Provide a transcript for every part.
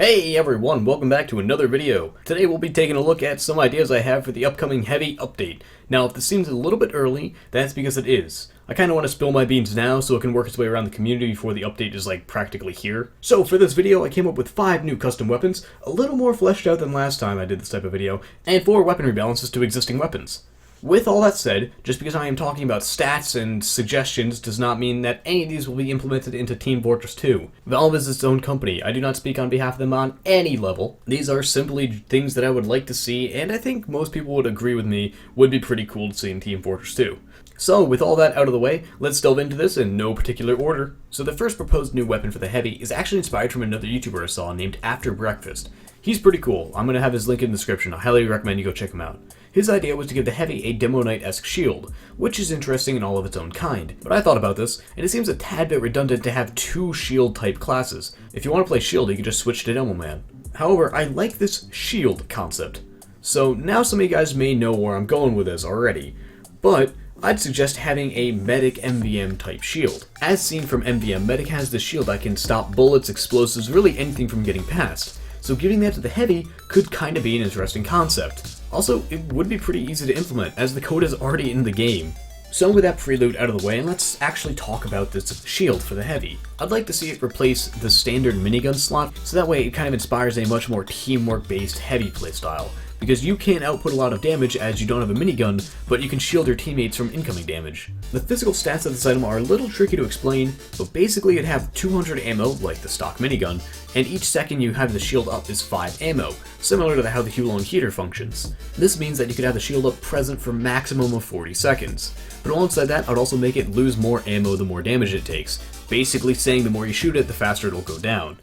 Hey everyone, welcome back to another video. Today we'll be taking a look at some ideas I have for the upcoming heavy update. Now if this seems a little bit early, that's because it is. I kinda want to spill my beans now so it can work its way around the community before the update is practically here. So for this video I came up with 5 new custom weapons, a little more fleshed out than last time I did this type of video, and 4 weapon rebalances to existing weapons. With all that said, just because I am talking about stats and suggestions does not mean that any of these will be implemented into Team Fortress 2. Valve is its own company. I do not speak on behalf of them on any level. These are simply things that I would like to see, and I think most people would agree with me would be pretty cool to see in Team Fortress 2. So, with all that out of the way, let's delve into this in no particular order. So the first proposed new weapon for the Heavy is actually inspired from another YouTuber I saw named After Breakfast. He's pretty cool. I'm going to have his link in the description. I highly recommend you go check him out. His idea was to give the Heavy a Demo Knight-esque shield, which is interesting in all of its own kind. But I thought about this, and it seems a tad bit redundant to have 2 shield-type classes. If you want to play shield, you can just switch to Demo Man. However, I like this shield concept. So now some of you guys may know where I'm going with this already, but I'd suggest having a Medic MVM type shield. As seen from MVM, Medic has this shield that can stop bullets, explosives, really anything from getting past. So giving that to the Heavy could kinda be an interesting concept. Also, it would be pretty easy to implement, as the code is already in the game. So with that prelude out of the way, let's actually talk about this shield for the Heavy. I'd like to see it replace the standard minigun slot, so that way it kind of inspires a much more teamwork-based Heavy playstyle. Because you can't output a lot of damage as you don't have a minigun, but you can shield your teammates from incoming damage. The physical stats of this item are a little tricky to explain, but basically it'd have 200 ammo, like the stock minigun, and each second you have the shield up is 5 ammo, similar to how the Hulo heater functions. This means that you could have the shield up present for maximum of 40 seconds. But alongside that, I'd also make it lose more ammo the more damage it takes, basically saying the more you shoot it, the faster it'll go down.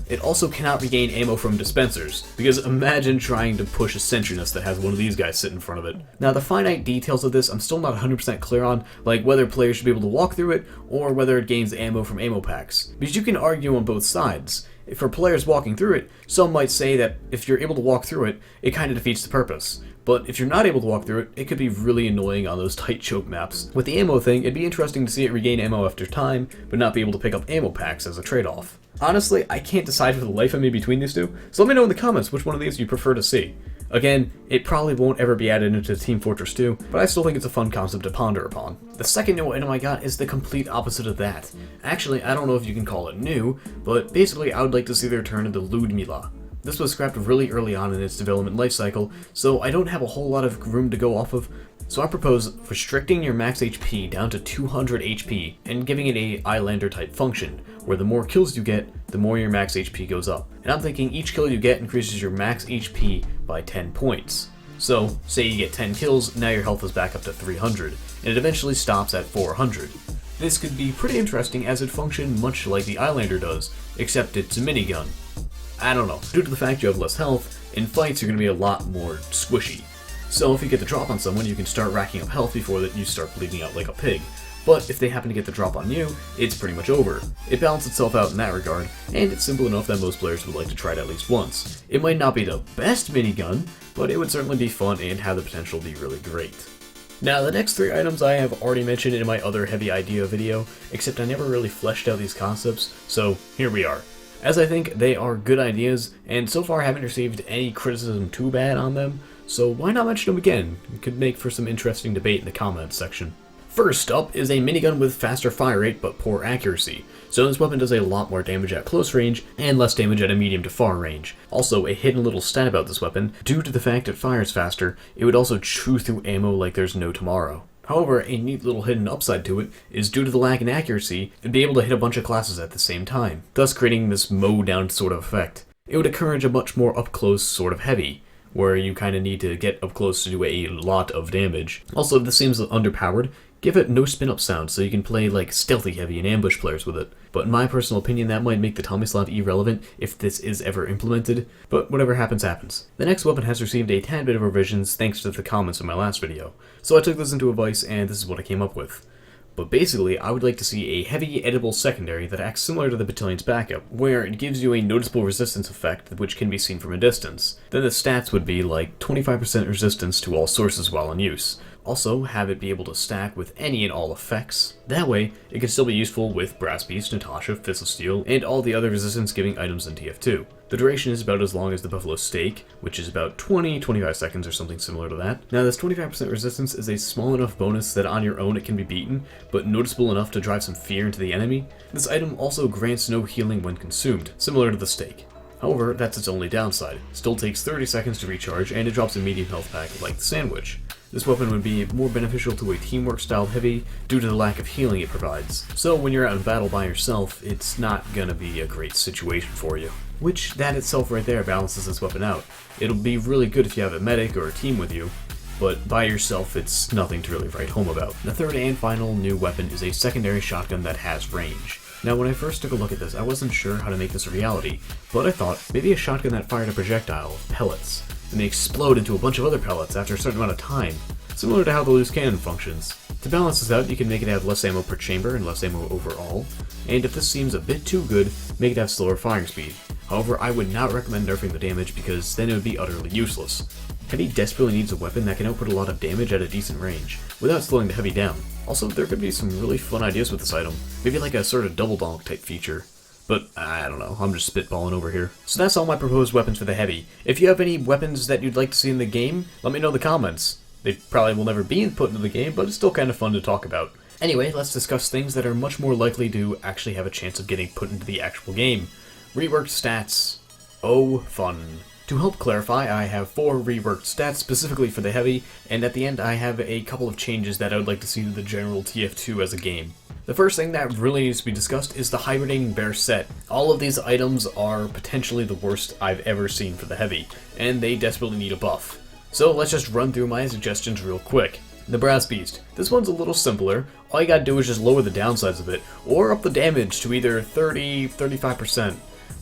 It also cannot regain ammo from dispensers, because imagine trying to push a sentriness that has one of these guys sit in front of it. Now the finite details of this I'm still not 100% clear on, like whether players should be able to walk through it, or whether it gains ammo from ammo packs, because you can argue on both sides. For players walking through it, some might say that if you're able to walk through it, it kinda defeats the purpose. But if you're not able to walk through it, it could be really annoying on those tight choke maps. With the ammo thing, it'd be interesting to see it regain ammo after time, but not be able to pick up ammo packs as a trade-off. Honestly, I can't decide for the life of me between these two, so let me know in the comments which one of these you prefer to see. Again, it probably won't ever be added into Team Fortress 2, but I still think it's a fun concept to ponder upon. The second new item I got is the complete opposite of that. Actually, I don't know if you can call it new, but basically I would like to see the return of the Ludmilla. This was scrapped really early on in its development lifecycle, so I don't have a whole lot of room to go off of, so I propose restricting your max HP down to 200 HP and giving it a Islander type function, where the more kills you get, the more your max HP goes up. And I'm thinking each kill you get increases your max HP by 10 points. So, say you get 10 kills, now your health is back up to 300, and it eventually stops at 400. This could be pretty interesting as it functions much like the Islander does, except it's a minigun. I don't know, due to the fact you have less health, in fights you're going to be a lot more squishy. So if you get the drop on someone, you can start racking up health before that you start bleeding out like a pig. But if they happen to get the drop on you, it's pretty much over. It balances itself out in that regard, and it's simple enough that most players would like to try it at least once. It might not be the best minigun, but it would certainly be fun and have the potential to be really great. Now the next 3 items I have already mentioned in my other heavy idea video, except I never really fleshed out these concepts, so here we are. As I think they are good ideas, and so far I haven't received any criticism too bad on them, so why not mention them again? It could make for some interesting debate in the comments section. First up is a minigun with faster fire rate but poor accuracy. So this weapon does a lot more damage at close range and less damage at a medium to far range. Also, a hidden little stat about this weapon, due to the fact it fires faster, it would also chew through ammo like there's no tomorrow. However, a neat little hidden upside to it is due to the lack in accuracy, it'd be able to hit a bunch of classes at the same time, thus creating this mow down sort of effect. It would encourage a much more up close sort of heavy, where you kinda need to get up close to do a lot of damage. Also, if this seems underpowered, give it no spin up sound so you can play like stealthy heavy and ambush players with it. But in my personal opinion, that might make the Tomislav irrelevant if this is ever implemented, but whatever happens, happens. The next weapon has received a tad bit of revisions thanks to the comments in my last video, so I took this into advice and this is what I came up with. But basically, I would like to see a heavy edible secondary that acts similar to the battalion's backup, where it gives you a noticeable resistance effect which can be seen from a distance. Then the stats would be like 25% resistance to all sources while in use. Also, have it be able to stack with any and all effects. That way, it can still be useful with Brass Beast, Natasha, Fist of Steel, and all the other resistance-giving items in TF2. The duration is about as long as the buffalo steak, which is about 20-25 seconds or something similar to that. Now this 25% resistance is a small enough bonus that on your own it can be beaten, but noticeable enough to drive some fear into the enemy. This item also grants no healing when consumed, similar to the steak. However, that's its only downside. Still takes 30 seconds to recharge, and it drops a medium health pack like the sandwich. This weapon would be more beneficial to a teamwork style heavy due to the lack of healing it provides. So when you're out in battle by yourself, it's not gonna be a great situation for you. Which, that itself right there balances this weapon out. It'll be really good if you have a medic or a team with you, but by yourself it's nothing to really write home about. The third and final new weapon is a secondary shotgun that has range. Now when I first took a look at this, I wasn't sure how to make this a reality, but I thought maybe a shotgun that fired a projectile of pellets, and they explode into a bunch of other pellets after a certain amount of time, similar to how the loose cannon functions. To balance this out, you can make it have less ammo per chamber and less ammo overall, and if this seems a bit too good, make it have slower firing speed. However, I would not recommend nerfing the damage because then it would be utterly useless. Heavy desperately needs a weapon that can output a lot of damage at a decent range, without slowing the heavy down. Also, there could be some really fun ideas with this item, maybe like a sort of double donk type feature. But, I don't know, I'm just spitballing over here. So that's all my proposed weapons for the heavy. If you have any weapons that you'd like to see in the game, let me know in the comments. They probably will never be put into the game, but it's still kind of fun to talk about. Anyway, let's discuss things that are much more likely to actually have a chance of getting put into the actual game. Reworked stats. Oh, fun. To help clarify, I have 4 reworked stats specifically for the heavy, and at the end I have a couple of changes that I would like to see to the general TF2 as a game. The first thing that really needs to be discussed is the Hibernating Bear Set. All of these items are potentially the worst I've ever seen for the heavy, and they desperately need a buff. So let's just run through my suggestions real quick. The Brass Beast. This one's a little simpler. All you gotta do is just lower the downsides of it, or up the damage to either 30-35%.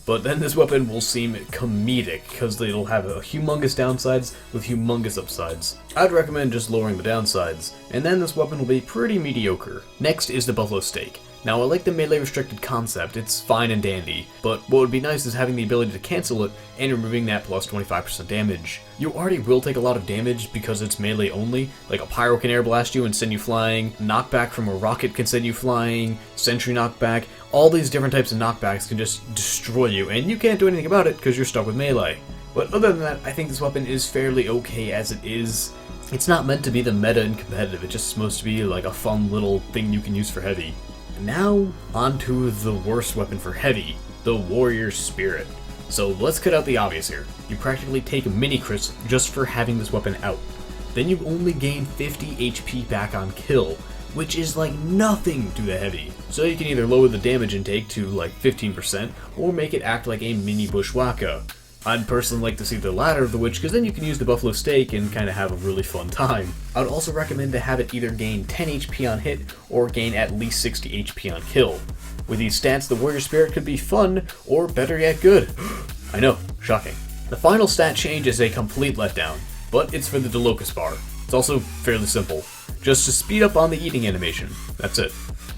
But then this weapon will seem comedic, because it'll have a humongous downsides with humongous upsides. I'd recommend just lowering the downsides, and then this weapon will be pretty mediocre. Next is the Buffalo Steak. Now I like the melee restricted concept, it's fine and dandy, but what would be nice is having the ability to cancel it and removing that plus 25% damage. You already will take a lot of damage because it's melee only, like a pyro can air blast you and send you flying, knockback from a rocket can send you flying, sentry knockback, all these different types of knockbacks can just destroy you, and you can't do anything about it because you're stuck with melee. But other than that, I think this weapon is fairly okay as it is. It's not meant to be the meta and competitive, it's just supposed to be like a fun little thing you can use for heavy. Now, onto the worst weapon for heavy, the Warrior Spirit. So let's cut out the obvious here. You practically take mini crits just for having this weapon out. Then you only gain 50 HP back on kill, which is like nothing to the heavy. So you can either lower the damage intake to like 15%, or make it act like a mini bushwhacker. I'd personally like to see the latter of the which, because then you can use the Buffalo Steak and kind of have a really fun time. I would also recommend to have it either gain 10 HP on hit, or gain at least 60 HP on kill. With these stats, the Warrior Spirit could be fun, or better yet good. I know, shocking. The final stat change is a complete letdown, but it's for the Delocus bar. It's also fairly simple. Just to speed up on the eating animation, that's it.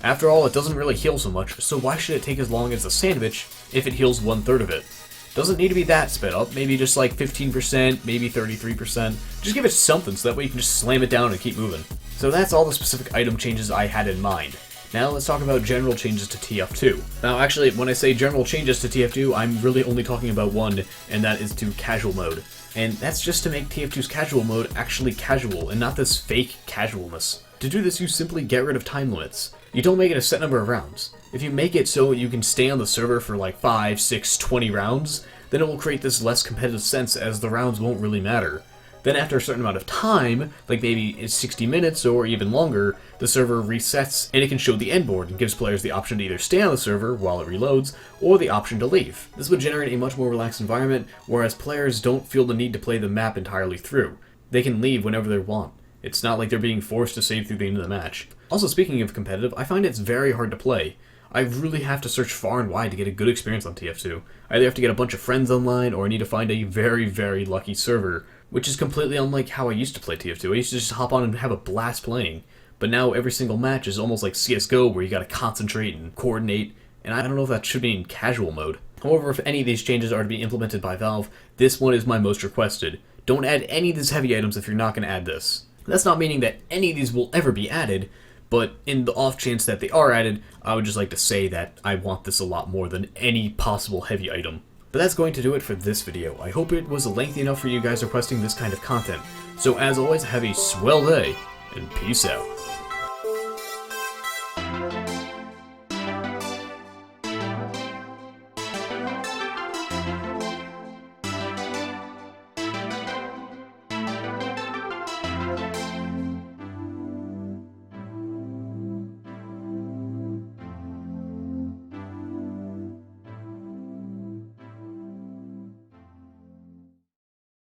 After all, it doesn't really heal so much, so why should it take as long as the sandwich if it heals 1/3 of it? Doesn't need to be that sped up, maybe just like 15%, maybe 33%. Just give it something so that way you can just slam it down and keep moving. So that's all the specific item changes I had in mind. Now let's talk about general changes to TF2. Now actually, when I say general changes to TF2, I'm really only talking about one, and that is to casual mode. And that's just to make TF2's casual mode actually casual, and not this fake casualness. To do this, you simply get rid of time limits. You don't make it a set number of rounds. If you make it so you can stay on the server for like 5, 6, 20 rounds, then it will create this less competitive sense as the rounds won't really matter. Then after a certain amount of time, like maybe it's 60 minutes or even longer, the server resets and it can show the end board and gives players the option to either stay on the server while it reloads, or the option to leave. This would generate a much more relaxed environment, whereas players don't feel the need to play the map entirely through. They can leave whenever they want. It's not like they're being forced to save through the end of the match. Also, speaking of competitive, I find it's very hard to play. I really have to search far and wide to get a good experience on TF2. I either have to get a bunch of friends online, or I need to find a very, very lucky server, which is completely unlike how I used to play TF2. I used to just hop on and have a blast playing. But now every single match is almost like CSGO, where you gotta concentrate and coordinate, and I don't know if that should be in casual mode. However, if any of these changes are to be implemented by Valve, this one is my most requested. Don't add any of these heavy items if you're not gonna add this. That's not meaning that any of these will ever be added, but in the off chance that they are added, I would just like to say that I want this a lot more than any possible heavy item. But that's going to do it for this video. I hope it was lengthy enough for you guys requesting this kind of content. So as always, have a swell day, and peace out.